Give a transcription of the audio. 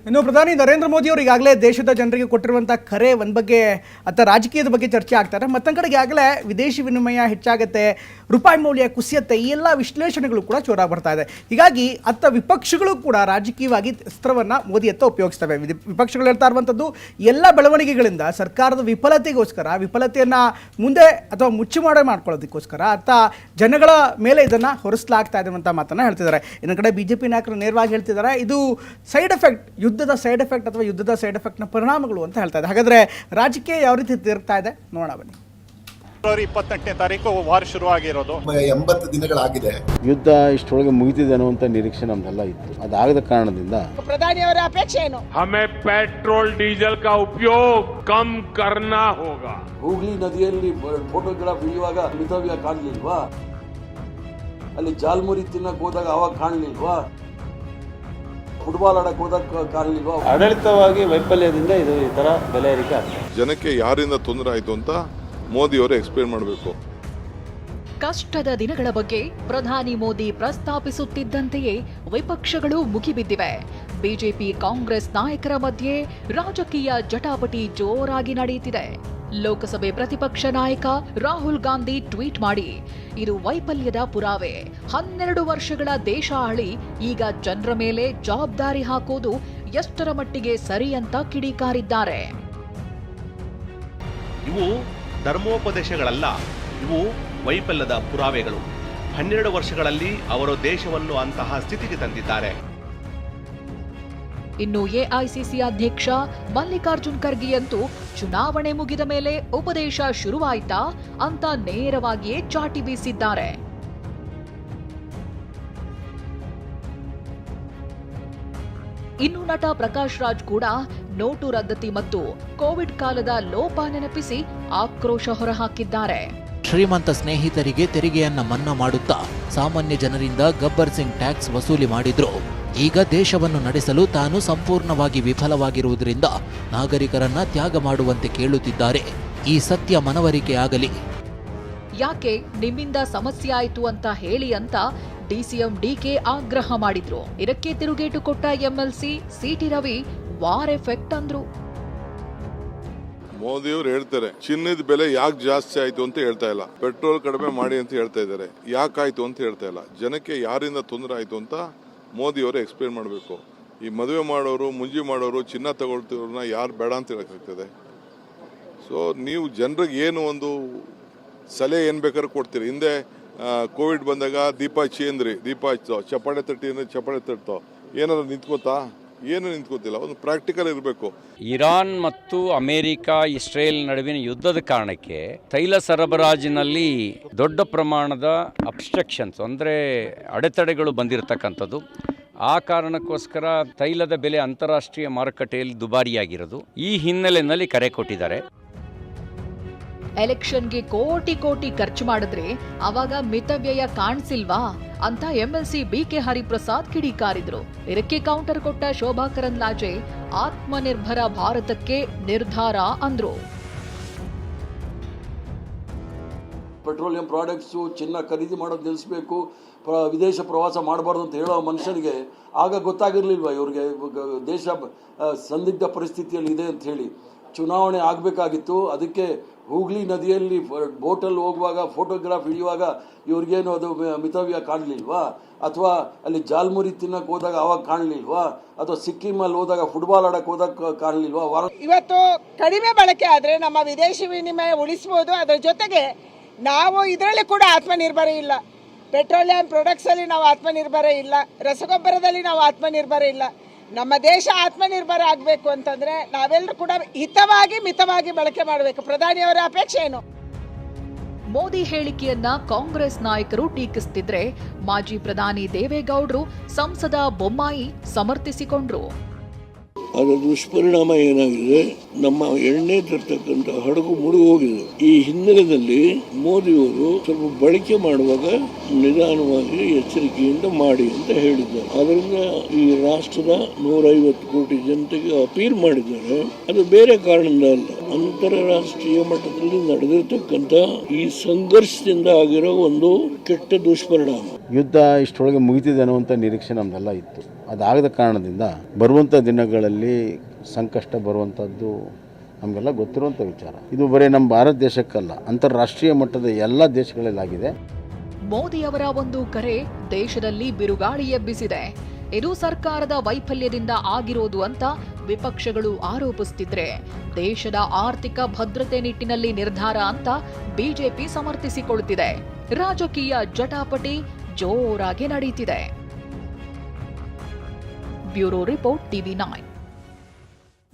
ಇನ್ನು ಪ್ರಧಾನಿ ನರೇಂದ್ರ ಮೋದಿ ಅವರು ಈಗಾಗಲೇ ದೇಶದ ಜನರಿಗೆ ಕೊಟ್ಟಿರುವಂಥ ಕರೆ ಒಂದು ಬಗ್ಗೆ ಅಥವಾ ರಾಜಕೀಯದ ಬಗ್ಗೆ ಚರ್ಚೆ ಆಗ್ತಾರೆ. ಮತ್ತೊಂದು ಕಡೆಗೆ ಈಗಾಗಲೇ ವಿದೇಶಿ ವಿನಿಮಯ ಹೆಚ್ಚಾಗುತ್ತೆ, ರೂಪಾಯಿ ಮೌಲ್ಯ ಕುಸಿಯುತ್ತೆ, ಈ ಎಲ್ಲ ವಿಶ್ಲೇಷಣೆಗಳು ಕೂಡ ಜೋರಾಗಿ ಬರ್ತಾ ಇದೆ. ಹೀಗಾಗಿ ಅತ್ತ ವಿಪಕ್ಷಗಳು ಕೂಡ ರಾಜಕೀಯವಾಗಿ ಅಸ್ತ್ರವನ್ನು ಮೋದಿ ಅತ್ತ ಉಪಯೋಗಿಸ್ತವೆ. ವಿಪಕ್ಷಗಳು ಹೇಳ್ತಾ ಇರುವಂಥದ್ದು ಎಲ್ಲ ಬೆಳವಣಿಗೆಗಳಿಂದ ಸರ್ಕಾರದ ವಿಫಲತೆಯನ್ನು ಮುಂದೆ ಅಥವಾ ಮುಚ್ಚಿ ಮಾಡ್ಕೊಳ್ಳೋದಕ್ಕೋಸ್ಕರ ಅತ್ತ ಜನಗಳ ಮೇಲೆ ಇದನ್ನು ಹೊರಿಸಲಾಗ್ತಾ ಇದೆ ಅಂತ ಮಾತನ್ನು ಹೇಳ್ತಿದ್ದಾರೆ. ಇನ್ನೊಂದು ಕಡೆ ಬಿಜೆಪಿ ನಾಯಕರು ನೇರವಾಗಿ ಹೇಳ್ತಿದ್ದಾರೆ, ಇದು ಸೈಡ್ ಎಫೆಕ್ಟ್, ಯುದ್ಧದ ಸೈಡ್ ಎಫೆಕ್ಟ್ ಅಥವಾ ಯುದ್ಧದ ಸೈಡ್ ಎಫೆಕ್ಟ್ನ ಪರಿಣಾಮಗಳು ಅಂತ ಹೇಳ್ತಾ ಇದೆ. ಹಾಗಾದರೆ ರಾಜಕೀಯ ಯಾವ ರೀತಿ ತಿರುಗ್ತಾ ಇದೆ ನೋಡೋಣ ಬನ್ನಿ. ಫೆಬ್ರವರಿ 28ನೇ ತಾರೀಕು ವಾರ ಶುರುವಾಗಿರೋದು, 80 ದಿನಗಳಾಗಿದೆ. ಯುದ್ಧ ಇಷ್ಟೊಳಗೆ ಮುಗಿದಿದೆ ಅನ್ನುವಂಥ ನಿರೀಕ್ಷೆ ನಮ್ದೆಲ್ಲ ಇತ್ತು. ಅದಾಗದ ಕಾರಣದಿಂದ ಪ್ರಧಾನಿಯವರ ಅಪೇಕ್ಷೆ ಏನು? ಹಮೇ ಪೆಟ್ರೋಲ್ ಡೀಸೆಲ್ ಕಾ ಉಪಯೋಗ ಕಮ್ ಕರ್ನಾ ಹೋಗಾ. ಹೂಗ್ಲಿ ನದಿಯಲ್ಲಿ ಫೋಟೋಗ್ರಾಫ್ ಇಳಿಯುವಾಗ ಮಿತವ್ಯ ಕಾಣಲಿಲ್ವಾ? ಅಲ್ಲಿ ಜಾಲ್ಮುರಿ ತಿನ್ನಕ್ ಹೋದಾಗ ಅವಾಗ ಕಾಣಲಿಲ್ವಾ? ಫುಟ್ಬಾಲ್ ಆಡಕ್ ಹೋದಾಗ ಕಾಣಲಿಲ್ವಾ? ಆಡಳಿತವಾಗಿ ವೈಫಲ್ಯದಿಂದ ಇದು ಈ ತರ ಬೆಲೆ ಏರಿಕೆ ಆಗ್ತದೆ. ಜನಕ್ಕೆ ಯಾರಿಂದ ತೊಂದರೆ ಆಯಿತು ಅಂತ ಮೋದಿಯವರು ಎಕ್ಸ್ಪ್ಲೇನ್ ಮಾಡಬೇಕು. ಕಷ್ಟದ ದಿನಗಳ ಬಗ್ಗೆ ಪ್ರಧಾನಿ ಮೋದಿ ಪ್ರಸ್ತಾಪಿಸುತ್ತಿದ್ದಂತೆಯೇ ವಿಪಕ್ಷಗಳು ಮುಗಿಬಿದ್ದಿವೆ. ಬಿಜೆಪಿ ಕಾಂಗ್ರೆಸ್ ನಾಯಕರ ಮಧ್ಯೆ ರಾಜಕೀಯ ಜಟಾಪಟಿ ಜೋರಾಗಿ ನಡೆಯುತ್ತಿದೆ. ಲೋಕಸಭೆ ಪ್ರತಿಪಕ್ಷ ನಾಯಕ ರಾಹುಲ್ ಗಾಂಧಿ ಟ್ವೀಟ್ ಮಾಡಿ, ಇದು ವೈಫಲ್ಯದ ಪುರಾವೆ. 12 ವರ್ಷಗಳ ದೇಶ ಆಳಿ ಈಗ ಜನರ ಮೇಲೆ ಜವಾಬ್ದಾರಿ ಹಾಕೋದು ಎಷ್ಟರ ಮಟ್ಟಿಗೆ ಸರಿ ಅಂತ ಕಿಡಿಕಾರಿದ್ದಾರೆ. ಇವು ಧರ್ಮೋಪದೇಶಗಳಲ್ಲ, ಇವು ವೈಫಲ್ಯದ ಪುರಾವೆಗಳು. 12 ವರ್ಷಗಳಲ್ಲಿ ಅವರು ದೇಶವನ್ನು ಅಂತಹ ಸ್ಥಿತಿಗೆ ತಂದಿದ್ದಾರೆ. ಇನ್ನು ಎಐಸಿಸಿ ಅಧ್ಯಕ್ಷ ಮಲ್ಲಿಕಾರ್ಜುನ್ ಖರ್ಗೆ ಅಂತೂ ಚುನಾವಣೆ ಮುಗಿದ ಮೇಲೆ ಉಪದೇಶ ಶುರುವಾಯ್ತಾ ಅಂತ ನೇರವಾಗಿಯೇ ಚಾಟಿ ಬೀಸಿದ್ದಾರೆ. ಇನ್ನು ನಟ ಪ್ರಕಾಶ್ ರಾಜ್ ಕೂಡ ನೋಟು ರದ್ದತಿ ಮತ್ತು ಕೋವಿಡ್ ಕಾಲದ ಲೋಪ ನೆನಪಿಸಿ ಆಕ್ರೋಶ ಹೊರಹಾಕಿದ್ದಾರೆ. ಶ್ರೀಮಂತ ಸ್ನೇಹಿತರಿಗೆ ತೆರಿಗೆಯನ್ನ ಮನ್ನಾ ಮಾಡುತ್ತಾ ಸಾಮಾನ್ಯ ಜನರಿಂದ ಗಬ್ಬರ್ ಸಿಂಗ್ ಟ್ಯಾಕ್ಸ್ ವಸೂಲಿ ಮಾಡಿದ್ರು. ಈಗ ದೇಶವನ್ನು ನಡೆಸಲು ತಾನು ಸಂಪೂರ್ಣವಾಗಿ ವಿಫಲವಾಗಿರುವುದರಿಂದ ನಾಗರಿಕರನ್ನ ತ್ಯಾಗ ಮಾಡುವಂತೆ ಕೇಳುತ್ತಿದ್ದಾರೆ. ಈ ಸತ್ಯ ಮನವರಿಕೆಯಾಗಲಿ. ಯಾಕೆ ನಿಮ್ಮಿಂದ ಸಮಸ್ಯೆ ಆಯಿತು ಅಂತ ಹೇಳಿ ಅಂತ ಡಿಸಿಎಂ ಡಿಕೆ ಆಗ್ರಹ ಮಾಡಿದ್ರು. ಇದಕ್ಕೆ ತಿರುಗೇಟು ಕೊಟ್ಟ MLC city Ravi war effect ಅಂದ್ರು. ಮೋದಿಯವರು ಹೇಳ್ತಾರೆ ಚಿನ್ನದ ಬೆಲೆ ಯಾಕೆ ಜಾಸ್ತಿ ಆಯ್ತು ಅಂತ ಹೇಳ್ತಾ ಇಲ್ಲ, ಪೆಟ್ರೋಲ್ ಕಡಿಮೆ ಮಾಡಿ ಅಂತ ಹೇಳ್ತಾ ಇದ್ದಾರೆ. ಯಾಕಾಯ್ತು ಅಂತ ಹೇಳ್ತಾ ಇಲ್ಲ, ಜನಕ್ಕೆ ಯಾರಿಂದ ತೊಂದರೆ ಆಯ್ತು ಅಂತ ಮೋದಿಯವರು ಎಕ್ಸ್ಪ್ಲೇನ್ ಮಾಡಬೇಕು. ಈ ಮದುವೆ ಮಾಡೋರು, ಮುಂಜಿ ಮಾಡೋರು, ಚಿನ್ನ ತಗೊಳ್ತಿರೋರನ್ನ ಯಾರು ಬೇಡ ಅಂತ ಹೇಳಕ್ಕಾಗ್ತದೆ? ಸೊ ನೀವು ಜನರಿಗೆ ಏನು ಒಂದು ಸಲಹೆ ಏನು ಬೇಕಾದ್ರೂ ಕೊಡ್ತೀರಿ. ಹಿಂದೆ ಕೋವಿಡ್ ಬಂದಾಗ ದೀಪ ಹಚ್ತೋ, ಚಪ್ಪಾಳೆ ತಟ್ಟೋ, ಏನಾದ್ರು ನಿಂತ್ಕೋತಾ? ಏನು ನಿಂತ್ಕೋತಿಲ್ಲ. ಒಂದು ಪ್ರಾಕ್ಟಿಕಲ್ ಇರಬೇಕು. ಇರಾನ್ ಮತ್ತು ಅಮೆರಿಕ, ಇಸ್ರೇಲ್ ನಡುವಿನ ಯುದ್ಧದ ಕಾರಣಕ್ಕೆ ತೈಲ ಸರಬರಾಜಿನಲ್ಲಿ ದೊಡ್ಡ ಪ್ರಮಾಣದ ಅಬ್ಸ್ಟ್ರಕ್ಷನ್ಸ್ ಅಂದರೆ ಅಡೆತಡೆಗಳು ಬಂದಿರತಕ್ಕಂಥದ್ದು. ಆ ಕಾರಣಕ್ಕೋಸ್ಕರ ತೈಲದ ಬೆಲೆ ಅಂತಾರಾಷ್ಟ್ರೀಯ ಮಾರುಕಟ್ಟೆಯಲ್ಲಿ ದುಬಾರಿಯಾಗಿರೋದು. ಈ ಹಿನ್ನೆಲೆಯಲ್ಲಿ ಕರೆ ಕೊಟ್ಟಿದ್ದಾರೆ. ಎಲೆಕ್ಷನ್ಗೆ ಕೋಟಿ ಕೋಟಿ ಖರ್ಚು ಮಾಡಿದ್ರೆ ಅವಾಗ ಮಿತವ್ಯಯ ಕಾಣಿಸಿಲ್ವಾ ಅಂತ ಎಂಎಲ್ಸಿ ಬಿಕೆ ಹರಿಪ್ರಸಾದ್ ಕಿಡಿಕಾರಿದ್ರು. ಇದಕ್ಕೆ ಕೌಂಟರ್ ಕೊಟ್ಟ ಶೋಭಾ ಕರಂದ್ಲಾಜೆ ಆತ್ಮನಿರ್ಭರ ಭಾರತಕ್ಕೆ ನಿರ್ಧಾರ ಅಂದ್ರು. ಪೆಟ್ರೋಲಿಯಂ ಪ್ರಾಡಕ್ಟ್ಸು, ಚಿನ್ನ ಖರೀದಿ ಮಾಡೋದು ನಿಲ್ಲಿಸಬೇಕು, ವಿದೇಶ ಪ್ರವಾಸ ಮಾಡಬಾರ್ದು ಅಂತ ಹೇಳೋ ಮನುಷ್ಯನಿಗೆ ಆಗ ಗೊತ್ತಾಗಿರ್ಲಿಲ್ವಾ ಇವ್ರಿಗೆ ದೇಶ ಸಂದಿಗ್ಧ ಪರಿಸ್ಥಿತಿಯಲ್ಲಿ ಇದೆ ಅಂತ ಹೇಳಿ? ಚುನಾವಣೆ ಆಗಬೇಕಾಗಿತ್ತು. ಅದಕ್ಕೆ ಹೂಗ್ಲಿ ನದಿಯಲ್ಲಿ ಬೋಟಲ್ಲಿ ಹೋಗುವಾಗ ಫೋಟೋಗ್ರಾಫ್ ಇಳಿಯುವಾಗ ಇವ್ರಿಗೇನು ಅದು ಮಿತವ್ಯ ಕಾಣಲಿಲ್ವಾ? ಅಥವಾ ಅಲ್ಲಿ ಜಾಲ್ಮುರಿ ತಿನ್ನಕ್ ಹೋದಾಗ ಅವಾಗ ಕಾಣಲಿಲ್ವಾ? ಅಥವಾ ಸಿಕ್ಕಿಮಲ್ಲಿ ಹೋದಾಗ ಫುಟ್ಬಾಲ್ ಆಡಕ್ ಹೋದಾಗ ಕಾಣಲಿಲ್ವಾ? ಇವತ್ತು ಕಡಿಮೆ ಬಳಕೆ ಆದ್ರೆ ನಮ್ಮ ವಿದೇಶಿ ವಿನಿಮಯ ಉಳಿಸಬಹುದು. ಅದರ ಜೊತೆಗೆ ನಾವು ಇದರಲ್ಲಿ ಕೂಡ ಆತ್ಮನಿರ್ಭರ ಇಲ್ಲ. ಪೆಟ್ರೋಲಿಯಂ ಪ್ರಾಡಕ್ಟ್ಸ್ ಅಲ್ಲಿ ನಾವು ಆತ್ಮನಿರ್ಭರ ಇಲ್ಲ, ರಸಗೊಬ್ಬರದಲ್ಲಿ ನಾವು ಆತ್ಮನಿರ್ಭರ ಇಲ್ಲ. ನಮ್ಮ ದೇಶ ಆತ್ಮನಿರ್ಭರ ಆಗಬೇಕು ಅಂತಂದ್ರೆ ನಾವೆಲ್ಲರೂ ಕೂಡ ಮಿತವಾಗಿ ಬಳಕೆ ಮಾಡಬೇಕು. ಪ್ರಧಾನಿಯವರ ಅಪೇಕ್ಷೆ ಏನು? ಮೋದಿ ಹೇಳಿಕೆಯನ್ನ ಕಾಂಗ್ರೆಸ್ ನಾಯಕರು ಟೀಕಿಸುತ್ತಿದ್ರೆ ಮಾಜಿ ಪ್ರಧಾನಿ ದೇವೇಗೌಡರು, ಸಂಸದ ಬೊಮ್ಮಾಯಿ ಸಮರ್ಥಿಸಿಕೊಂಡ್ರು. ಅದರ ದುಷ್ಪರಿಣಾಮ ಏನಾಗಿದೆ, ನಮ್ಮ ಎಣ್ಣೆ ತರ್ತಕ್ಕಂಥ ಹಡಗು ಮುಳುಗಿ ಹೋಗಿದೆ. ಈ ಹಿನ್ನೆಲೆಯಲ್ಲಿ ಮೋದಿಯವರು ಸ್ವಲ್ಪ ಬಳಕೆ ಮಾಡುವಾಗ ನಿಧಾನವಾಗಿ ಎಚ್ಚರಿಕೆಯಿಂದ ಮಾಡಿ ಅಂತ ಹೇಳಿದ್ದಾರೆ. ಅದರಿಂದ ಈ ರಾಷ್ಟ್ರದ 150 ಕೋಟಿ ಜನತೆಗೆ ಅಪೀಲ್ ಮಾಡಿದ್ದಾರೆ. ಅದು ಬೇರೆ ಕಾರಣದಿಂದ ಅಲ್ಲ. ಅಂತಾರಾಷ್ಟ್ರೀಯ ಮಟ್ಟದಲ್ಲಿ ನಡೆದಿರ್ತಕ್ಕಂಥ ಈ ಸಂಘರ್ಷದಿಂದ ಆಗಿರೋ ಒಂದು ಕೆಟ್ಟ ದುಷ್ಪರಿಣಾಮ. ಯುದ್ಧ ಇಷ್ಟರೊಳಗೆ ಮುಗಿತಿದೆ ಅನ್ನುವಂಥ ನಿರೀಕ್ಷೆ ನಮ್ದೆಲ್ಲ ಇತ್ತು. ಅದಾಗದ ಕಾರಣದಿಂದ ಬರುವಂಥ ದಿನಗಳಲ್ಲಿ ಸಂಕಷ್ಟ ಬರುವಂಥದ್ದು ನಮಗೆಲ್ಲ ಗೊತ್ತಿರುವಂಥ ವಿಚಾರ. ಇದು ಬರೀ ನಮ್ಮ ಭಾರತ ದೇಶಕ್ಕಲ್ಲ, ಅಂತಾರಾಷ್ಟ್ರೀಯ ಮಟ್ಟದ ಎಲ್ಲ ದೇಶಗಳಲ್ಲಾಗಿದೆ. ಮೋದಿಯವರ ಒಂದು ಕರೆ ದೇಶದಲ್ಲಿ ಬಿರುಗಾಳಿ ಎಬ್ಬಿಸಿದೆ. ಇದು ಸರ್ಕಾರದ ವೈಫಲ್ಯದಿಂದ ಆಗಿರೋದು ಅಂತ ವಿಪಕ್ಷಗಳು ಆರೋಪಿಸುತ್ತಿದ್ರೆ, ದೇಶದ ಆರ್ಥಿಕ ಭದ್ರತೆ ನಿಟ್ಟಿನಲ್ಲಿ ನಿರ್ಧಾರ ಅಂತ ಬಿಜೆಪಿ ಸಮರ್ಥಿಸಿಕೊಳ್ಳುತ್ತಿದೆ. ರಾಜಕೀಯ ಜಟಾಪಟಿ ಜೋರಾಗಿ ನಡೆಯುತ್ತಿದೆ. Bureau report TV9.